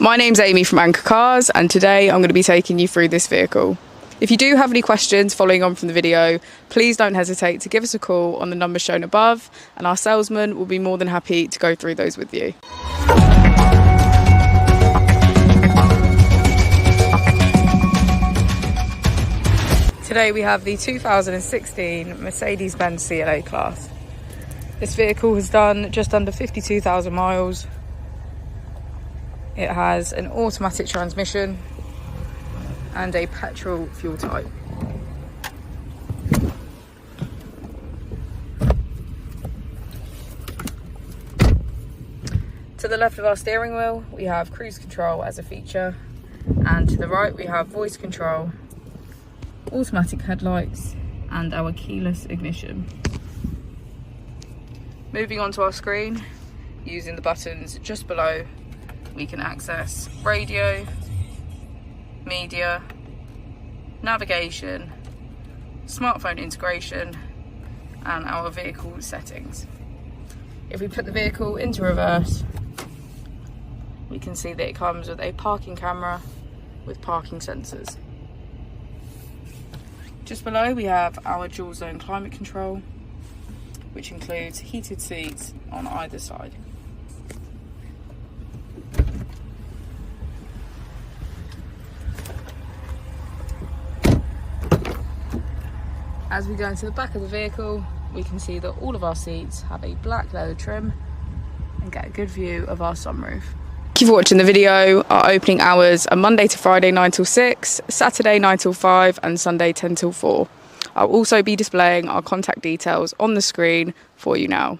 My name's Amy from Anchor Cars, and today I'm going to be taking you through this vehicle. If you do have any questions following on from the video, please don't hesitate to give us a call on the number shown above, and our salesman will be more than happy to go through those with you. Today we have the 2016 Mercedes-Benz CLA class. This vehicle has done just under 52,000 miles. It has an automatic transmission and a petrol fuel type. To the left of our steering wheel, we have cruise control as a feature, and to the right we have voice control, automatic headlights, and our keyless ignition. Moving on to our screen, using the buttons just below, we can access radio, media, navigation, smartphone integration, and our vehicle settings. If we put the vehicle into reverse, we can see that it comes with a parking camera with parking sensors. Just below we have our dual zone climate control, which includes heated seats on either side. As we go into the back of the vehicle, we can see that all of our seats have a black leather trim and get a good view of our sunroof. Thank you for watching the video. Our opening hours are Monday to Friday 9 till 6, Saturday 9 till 5, and Sunday 10 till 4. I'll also be displaying our contact details on the screen for you now.